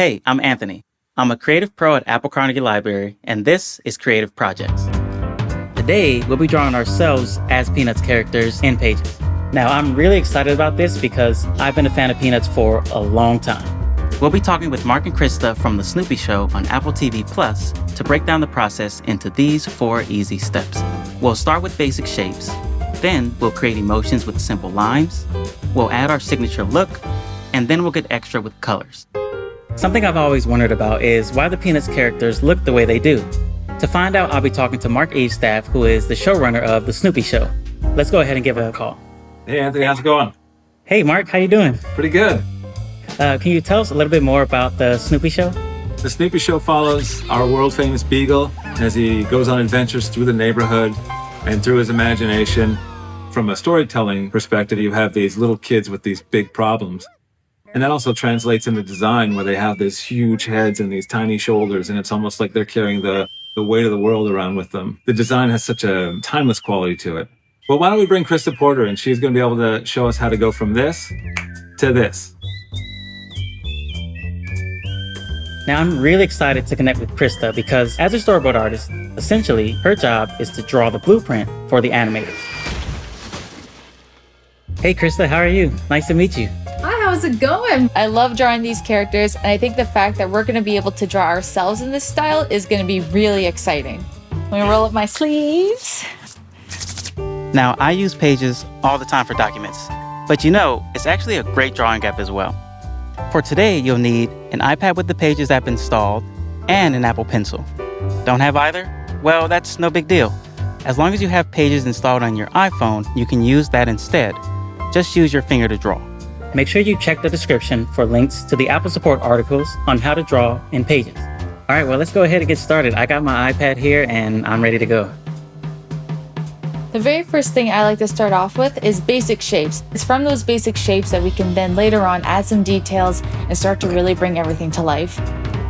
Hey, I'm Anthony. I'm a creative pro at Apple Carnegie Library, and this is Creative Projects. Today, we'll be drawing ourselves as Peanuts characters in Pages. Now, I'm really excited about this because I've been a fan of Peanuts for a long time. We'll be talking with Mark and Krista from the Snoopy Show on Apple TV Plus to break down the process into these 4 easy steps. We'll start with basic shapes. Then we'll create emotions with simple lines. We'll add our signature look, and then we'll get extra with colors. Something I've always wondered about is why the Peanuts characters look the way they do. To find out, I'll be talking to Mark Avestaff, who is the showrunner of the Snoopy Show. Let's go ahead and give her a call. Hey Anthony, how's it going? Hey Mark, how you doing? Pretty good. Can you tell us a little bit more about the Snoopy Show? The Snoopy Show follows our world-famous Beagle as he goes on adventures through the neighborhood and through his imagination. From a storytelling perspective, you have these little kids with these big problems. And that also translates into design where they have these huge heads and these tiny shoulders, and it's almost like they're carrying the weight of the world around with them. The design has such a timeless quality to it. Well, why don't we bring Krista Porter, and she's going to be able to show us how to go from this to this. Now, I'm really excited to connect with Krista because as a storyboard artist, essentially, her job is to draw the blueprint for the animators. Hey Krista, how are you? Nice to meet you. Hi, how's it going? I love drawing these characters, and I think the fact that we're going to be able to draw ourselves in this style is going to be really exciting. Let me roll up my sleeves. Now, I use Pages all the time for documents, but it's actually a great drawing app as well. For today, you'll need an iPad with the Pages app installed and an Apple Pencil. Don't have either? Well, that's no big deal. As long as you have Pages installed on your iPhone, you can use that instead. Just use your finger to draw. Make sure you check the description for links to the Apple support articles on how to draw in Pages. All right, well, let's go ahead and get started. I got my iPad here and I'm ready to go. The very first thing I like to start off with is basic shapes. It's from those basic shapes that we can then later on add some details and start to really bring everything to life.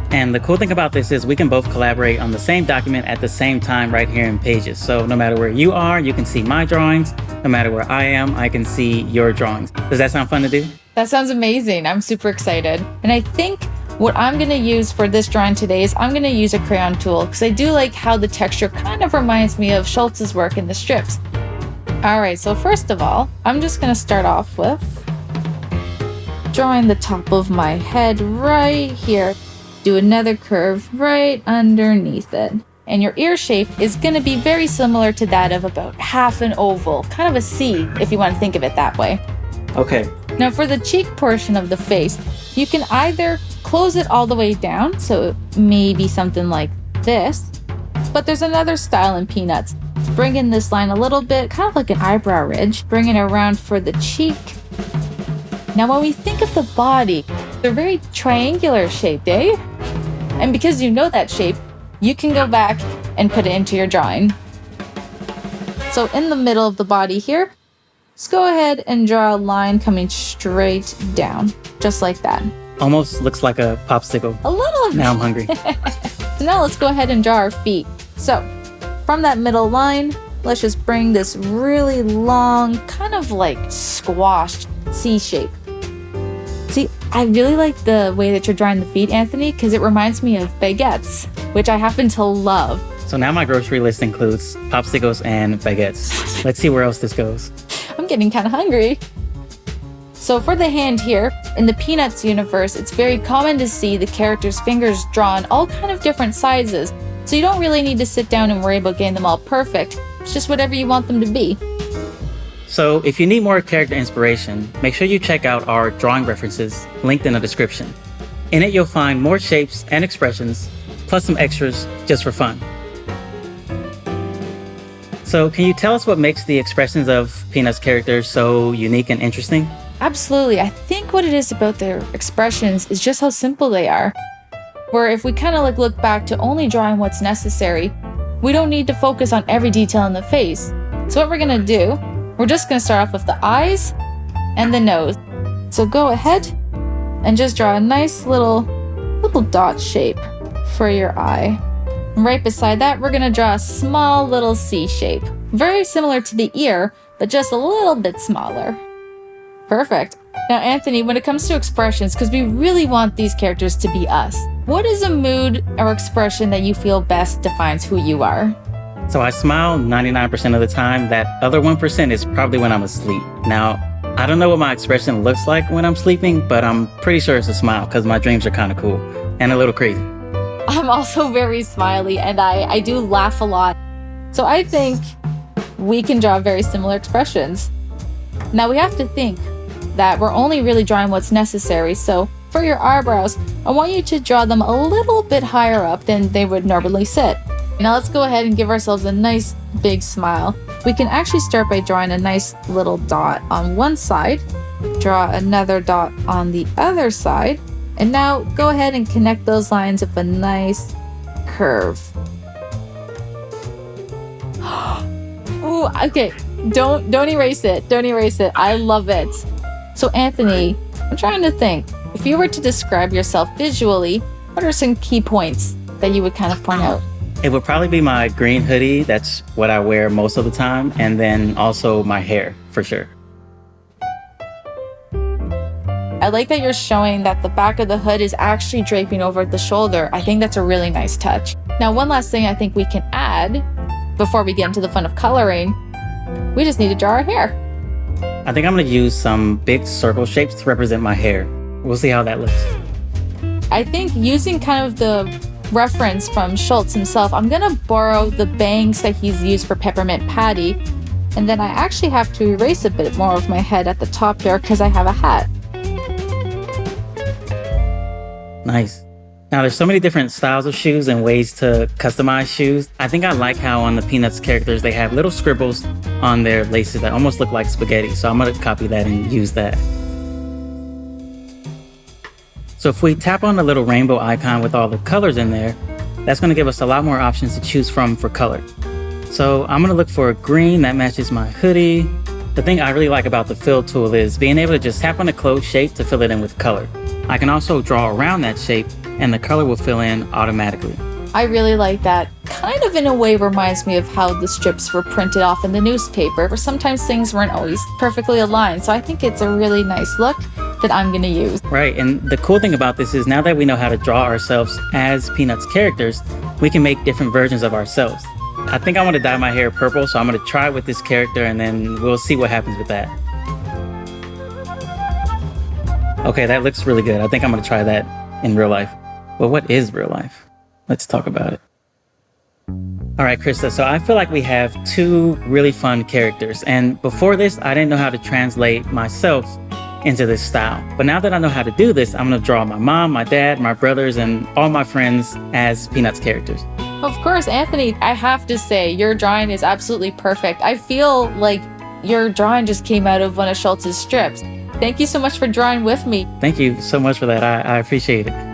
And the cool thing about this is we can both collaborate on the same document at the same time right here in Pages. So no matter where you are, you can see my drawings. No matter where I am, I can see your drawings. Does that sound fun to do? That sounds amazing. I'm super excited. And I think what I'm going to use for this drawing today is I'm going to use a crayon tool because I do like how the texture kind of reminds me of Schultz's work in the strips. All right, so first of all, I'm just going to start off with drawing the top of my head right here. Do another curve right underneath it. And your ear shape is going to be very similar to that of about half an oval, kind of a C if you want to think of it that way. Okay. Now for the cheek portion of the face, you can either close it all the way down, so maybe something like this, but there's another style in Peanuts. Bring in this line a little bit, kind of like an eyebrow ridge, bring it around for the cheek. Now when we think of the body, they're very triangular shaped, eh? And because you know that shape, you can go back and put it into your drawing. So in the middle of the body here, just go ahead and draw a line coming straight down, just like that. Almost looks like a popsicle. A little bit. Now I'm hungry. So now let's go ahead and draw our feet. So from that middle line, let's just bring this really long, kind of like squashed C shape. See, I really like the way that you're drawing the feet, Anthony, because it reminds me of baguettes, which I happen to love. So now my grocery list includes popsicles and baguettes. Let's see where else this goes. I'm getting kind of hungry. So for the hand here, in the Peanuts universe, it's very common to see the characters' fingers drawn all kind of different sizes. So you don't really need to sit down and worry about getting them all perfect. It's just whatever you want them to be. So if you need more character inspiration, make sure you check out our drawing references linked in the description. In it, you'll find more shapes and expressions, plus some extras just for fun. So can you tell us what makes the expressions of Peanuts characters so unique and interesting? Absolutely. I think what it is about their expressions is just how simple they are. Where if we kind of like look back to only drawing what's necessary, we don't need to focus on every detail in the face. So what we're going to do, we're just going to start off with the eyes and the nose. So go ahead and just draw a nice little dot shape for your eye. And right beside that, we're going to draw a small little C shape. Very similar to the ear, but just a little bit smaller. Perfect. Now, Anthony, when it comes to expressions, because we really want these characters to be us, what is a mood or expression that you feel best defines who you are? So I smile 99% of the time. That other 1% is probably when I'm asleep. Now, I don't know what my expression looks like when I'm sleeping, but I'm pretty sure it's a smile because my dreams are kind of cool and a little crazy. I'm also very smiley and I do laugh a lot. So I think we can draw very similar expressions. Now we have to think that we're only really drawing what's necessary. So for your eyebrows, I want you to draw them a little bit higher up than they would normally sit. Now let's go ahead and give ourselves a nice big smile. We can actually start by drawing a nice little dot on one side, draw another dot on the other side, and now go ahead and connect those lines with a nice curve. Ooh, okay, don't erase it. Don't erase it. I love it. So Anthony, I'm trying to think. If you were to describe yourself visually, what are some key points that you would kind of point out? It would probably be my green hoodie. That's what I wear most of the time. And then also my hair, for sure. I like that you're showing that the back of the hood is actually draping over the shoulder. I think that's a really nice touch. Now, one last thing I think we can add before we get into the fun of coloring, we just need to draw our hair. I think I'm going to use some big circle shapes to represent my hair. We'll see how that looks. I think using kind of the reference from Schultz himself, I'm going to borrow the bangs that he's used for Peppermint Patty. And then I actually have to erase a bit more of my head at the top here because I have a hat. Nice. Now, there's so many different styles of shoes and ways to customize shoes. I think I like how on the Peanuts characters, they have little scribbles on their laces that almost look like spaghetti. So I'm going to copy that and use that. So if we tap on the little rainbow icon with all the colors in there, that's going to give us a lot more options to choose from for color. So I'm going to look for a green that matches my hoodie. The thing I really like about the fill tool is being able to just tap on the closed shape to fill it in with color. I can also draw around that shape and the color will fill in automatically. I really like that. Kind of in a way reminds me of how the strips were printed off in the newspaper, where sometimes things weren't always perfectly aligned. So I think it's a really nice look that I'm going to use. Right, and the cool thing about this is now that we know how to draw ourselves as Peanuts characters, we can make different versions of ourselves. I think I want to dye my hair purple, so I'm going to try it with this character and then we'll see what happens with that. Okay, that looks really good. I think I'm going to try that in real life. But what is real life? Let's talk about it. All right, Krista, so I feel like we have two really fun characters. And before this, I didn't know how to translate myself into this style. But now that I know how to do this, I'm going to draw my mom, my dad, my brothers, and all my friends as Peanuts characters. Of course, Anthony, I have to say, your drawing is absolutely perfect. I feel like your drawing just came out of one of Schultz's strips. Thank you so much for drawing with me. Thank you so much for that. I appreciate it.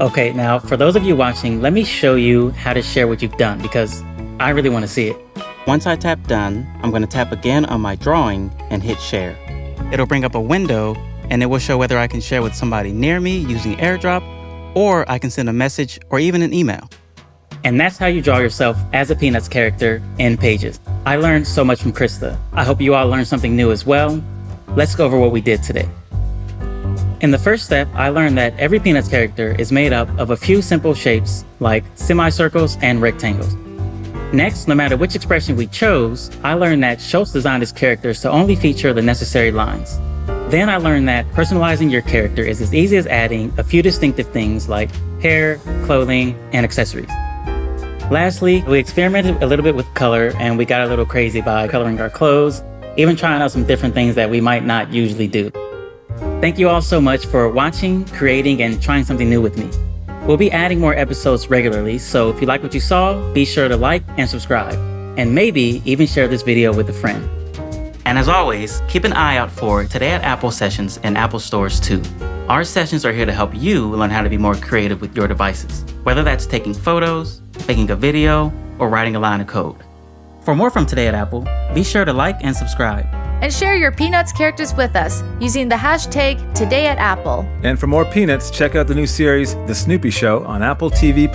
Okay, now for those of you watching, let me show you how to share what you've done because I really want to see it. Once I tap done, I'm going to tap again on my drawing and hit share. It'll bring up a window and it will show whether I can share with somebody near me using AirDrop or I can send a message or even an email. And that's how you draw yourself as a Peanuts character in Pages. I learned so much from Krista. I hope you all learned something new as well. Let's go over what we did today. In the first step, I learned that every Peanuts character is made up of a few simple shapes like semicircles and rectangles. Next, no matter which expression we chose, I learned that Schultz designed his characters to only feature the necessary lines. Then I learned that personalizing your character is as easy as adding a few distinctive things like hair, clothing, and accessories. Lastly, we experimented a little bit with color and we got a little crazy by coloring our clothes, even trying out some different things that we might not usually do. Thank you all so much for watching, creating, and trying something new with me. We'll be adding more episodes regularly, so if you like what you saw, be sure to like and subscribe, and maybe even share this video with a friend. And as always, keep an eye out for Today at Apple sessions in Apple stores too. Our sessions are here to help you learn how to be more creative with your devices, whether that's taking photos, making a video, or writing a line of code. For more from Today at Apple, be sure to like and subscribe. And share your Peanuts characters with us using the hashtag TodayAtApple. And for more Peanuts, check out the new series, The Snoopy Show on Apple TV+.